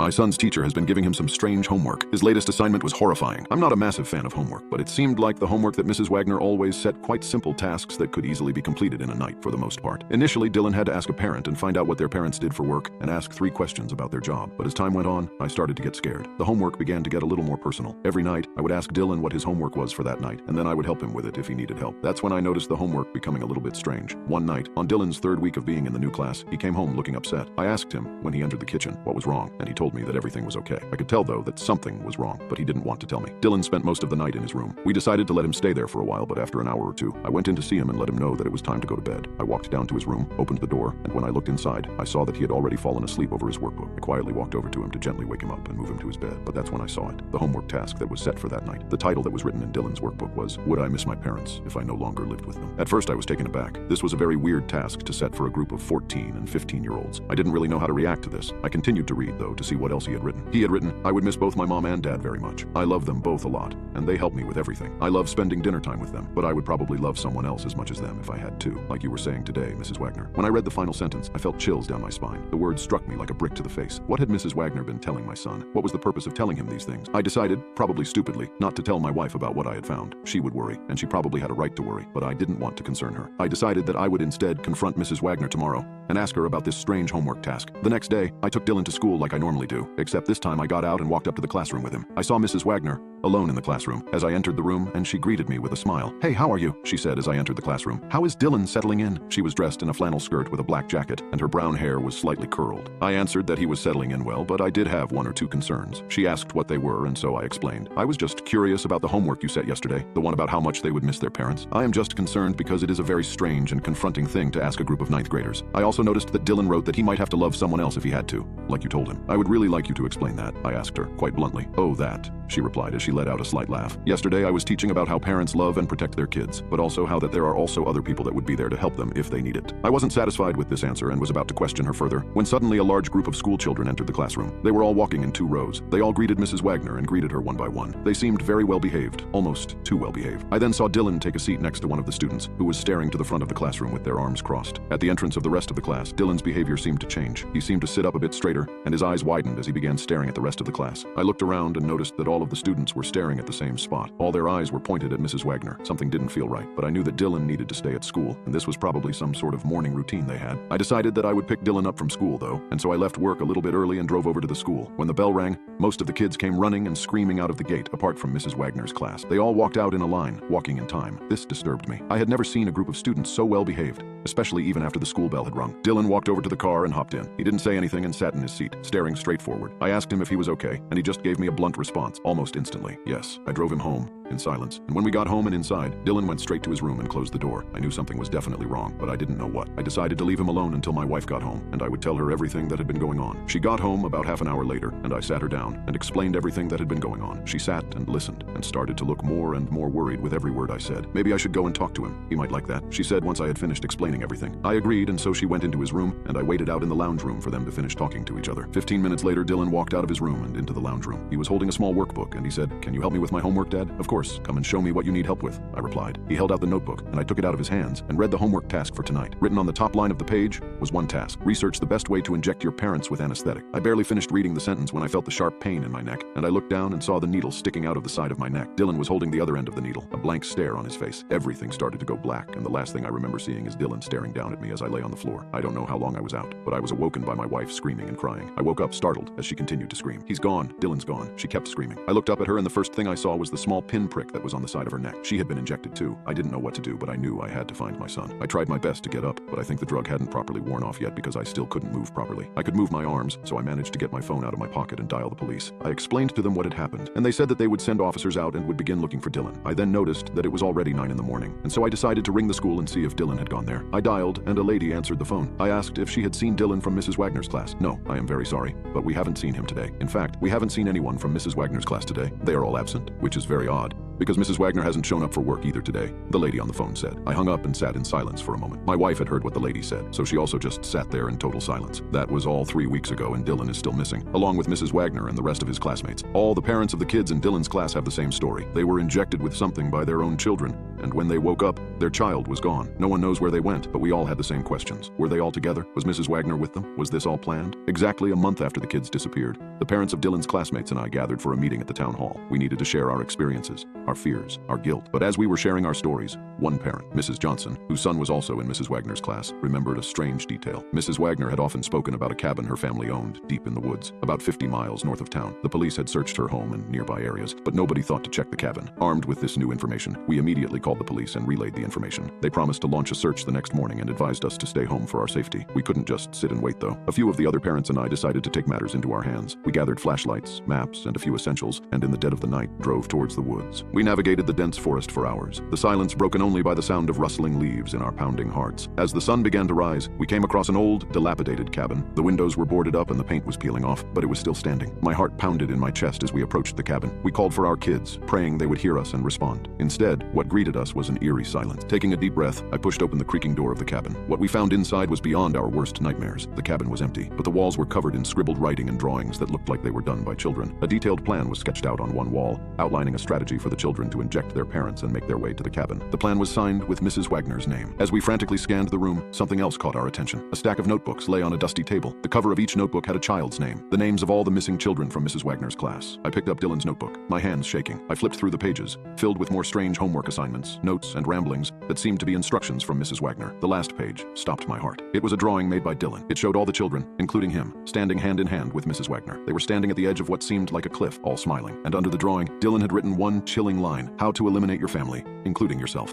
My son's teacher has been giving him some strange homework. His latest assignment was horrifying. I'm not a massive fan of homework, but it seemed like the homework that Mrs. Wagner always set quite simple tasks that could easily be completed in a night for the most part. Initially, Dylan had to ask a parent and find out what their parents did for work and ask 3 questions about their job. But as time went on, I started to get scared. The homework began to get a little more personal. Every night, I would ask Dylan what his homework was for that night, and then I would help him with it if he needed help. That's when I noticed the homework becoming a little bit strange. One night, on Dylan's 3rd week of being in the new class, he came home looking upset. I asked him, when he entered the kitchen, what was wrong, and he told me that everything was okay. I could tell, though, that something was wrong, but he didn't want to tell me. Dylan spent most of the night in his room. We decided to let him stay there for a while, but after an hour or 2, I went in to see him and let him know that it was time to go to bed. I walked down to his room, opened the door, and when I looked inside, I saw that he had already fallen asleep over his workbook. I quietly walked over to him to gently wake him up and move him to his bed, but that's when I saw it. The homework task that was set for that night. The title that was written in Dylan's workbook was, "Would I miss my parents if I no longer lived with them?" At first, I was taken aback. This was a very weird task to set for a group of 14 and 15-year-olds. I didn't really know how to react to this. I continued to read, though, to see what else he had written. He had written, "I would miss both my mom and dad very much. I love them both a lot, and they help me with everything. I love spending dinner time with them, but I would probably love someone else as much as them if I had to, like you were saying today, Mrs. Wagner." When I read the final sentence, I felt chills down my spine. The words struck me like a brick to the face. What had Mrs. Wagner been telling my son? What was the purpose of telling him these things? I decided, probably stupidly, not to tell my wife about what I had found. She would worry, and she probably had a right to worry, but I didn't want to concern her. I decided that I would instead confront Mrs. Wagner tomorrow and ask her about this strange homework task. The next day, I took Dylan to school like I normally do, except this time I got out and walked up to the classroom with him. I saw Mrs. Wagner alone in the classroom as I entered the room, and she greeted me with a smile. "Hey, how are you?" she said as I entered the classroom. "How is Dylan settling in?" She was dressed in a flannel skirt with a black jacket, and her brown hair was slightly curled. I answered that he was settling in well, but I did have 1 or 2 concerns. She asked what they were, and so I explained. "I was just curious about the homework you set yesterday, the one about how much they would miss their parents. I am just concerned because it is a very strange and confronting thing to ask a group of 9th graders. I also noticed that Dylan wrote that he might have to love someone else if he had to, like you told him. I would really like you to explain that," I asked her, quite bluntly. "Oh, that," she replied as she let out a slight laugh. "Yesterday I was teaching about how parents love and protect their kids, but also how that there are also other people that would be there to help them if they need it." I wasn't satisfied with this answer and was about to question her further, when suddenly a large group of school children entered the classroom. They were all walking in 2 rows. They all greeted Mrs. Wagner and greeted her one by one. They seemed very well behaved, almost too well behaved. I then saw Dylan take a seat next to one of the students, who was staring to the front of the classroom with their arms crossed. At the entrance of the rest of the class, Dylan's behavior seemed to change. He seemed to sit up a bit straighter, and his eyes widened as he began staring at the rest of the class. I looked around and noticed that all of the students were staring at the same spot. All their eyes were pointed at Mrs. Wagner. Something didn't feel right, but I knew that Dylan needed to stay at school, and this was probably some sort of morning routine they had. I decided that I would pick Dylan up from school, though, and so I left work a little bit early and drove over to the school. When the bell rang, most of the kids came running and screaming out of the gate, apart from Mrs. Wagner's class. They all walked out in a line, walking in time. This disturbed me. I had never seen a group of students so well behaved, especially even after the school bell had rung. Dylan walked over to the car and hopped in. He didn't say anything and sat in his seat, staring straight forward. I asked him if he was okay, and he just gave me a blunt response, almost instantly. Yes. I drove him home in silence, and when we got home and inside, Dylan went straight to his room and closed the door. I knew something was definitely wrong, but I didn't know what. I decided to leave him alone until my wife got home, and I would tell her everything that had been going on. She got home about half an hour later, and I sat her down and explained everything that had been going on. She sat and listened, and started to look more and more worried with every word I said. Maybe I should go and talk to him. He might like that, she said once I had finished explaining everything. I agreed, and so she went into his room, and I waited out in the lounge room for them to finish talking to each other. 15 minutes later, Dylan walked out of his room and into the lounge room. He was holding a small workbook, and he said, "Can you help me with my homework, Dad?" "Of course. Come and show me what you need help with," I replied. He held out the notebook, and I took it out of his hands and read the homework task for tonight. Written on the top line of the page was one task: research the best way to inject your parents with anesthetic. I barely finished reading the sentence when I felt the sharp pain in my neck, and I looked down and saw the needle sticking out of the side of my neck. Dylan was holding the other end of the needle, a blank stare on his face. Everything started to go black, and the last thing I remember seeing is Dylan staring down at me as I lay on the floor. I don't know how long I was out, but I was awoken by my wife screaming and crying. I woke up startled as she continued to scream. "He's gone. Dylan's gone." She kept screaming. I looked up at her, and the first thing I saw was the small pin prick that was on the side of her neck. She had been injected too. I didn't know what to do, but I knew I had to find my son. I tried my best to get up, but I think the drug hadn't properly worn off yet because I still couldn't move properly. I could move my arms, so I managed to get my phone out of my pocket and dial the police. I explained to them what had happened, and they said that they would send officers out and would begin looking for Dylan. I then noticed that it was already 9 in the morning, and so I decided to ring the school and see if Dylan had gone there. I dialed, and a lady answered the phone. I asked if she had seen Dylan from Mrs. Wagner's class. "No, I am very sorry, but we haven't seen him today. In fact, we haven't seen anyone from Mrs. Wagner's class today. They are all absent," which is very odd. Because Mrs. Wagner hasn't shown up for work either today, the lady on the phone said. I hung up and sat in silence for a moment. My wife had heard what the lady said, so she also just sat there in total silence. That was all 3 weeks ago, and Dylan is still missing, along with Mrs. Wagner and the rest of his classmates. All the parents of the kids in Dylan's class have the same story. They were injected with something by their own children, and when they woke up, their child was gone. No one knows where they went, but we all had the same questions. Were they all together? Was Mrs. Wagner with them? Was this all planned? Exactly a month after the kids disappeared, the parents of Dylan's classmates and I gathered for a meeting at the town hall. We needed to share our experiences, our fears, our guilt. But as we were sharing our stories, one parent, Mrs. Johnson, whose son was also in Mrs. Wagner's class, remembered a strange detail. Mrs. Wagner had often spoken about a cabin her family owned deep in the woods, about 50 miles north of town. The police had searched her home and nearby areas, but nobody thought to check the cabin. Armed with this new information, we immediately called the police and relayed the information. They promised to launch a search the next morning and advised us to stay home for our safety. We couldn't just sit and wait, though. A few of the other parents and I decided to take matters into our hands. We gathered flashlights, maps, and a few essentials, and in the dead of the night, drove towards the woods. We navigated the dense forest for hours, the silence broken only by the sound of rustling leaves in our pounding hearts. As the sun began to rise, we came across an old, dilapidated cabin. The windows were boarded up and the paint was peeling off, but it was still standing. My heart pounded in my chest as we approached the cabin. We called for our kids, praying they would hear us and respond. Instead, what greeted us was an eerie silence. Taking a deep breath, I pushed open the creaking door of the cabin. What we found inside was beyond our worst nightmares. The cabin was empty, but the walls were covered in scribbled writing and drawings that looked like they were done by children. A detailed plan was sketched out on one wall, outlining a strategy for the children to inject their parents and make their way to the cabin. The plan was signed with Mrs. Wagner's name. As we frantically scanned the room, something else caught our attention. A stack of notebooks lay on a dusty table. The cover of each notebook had a child's name, the names of all the missing children from Mrs. Wagner's class. I picked up Dylan's notebook, my hands shaking. I flipped through the pages, filled with more strange homework assignments, notes, and ramblings that seemed to be instructions from Mrs. Wagner. The last page stopped my heart. It was a drawing made by Dylan. It showed all the children, including him, standing hand in hand with Mrs. Wagner. They were standing at the edge of what seemed like a cliff, all smiling. And under the drawing, Dylan had written one chilling line: how to eliminate your family, including yourself.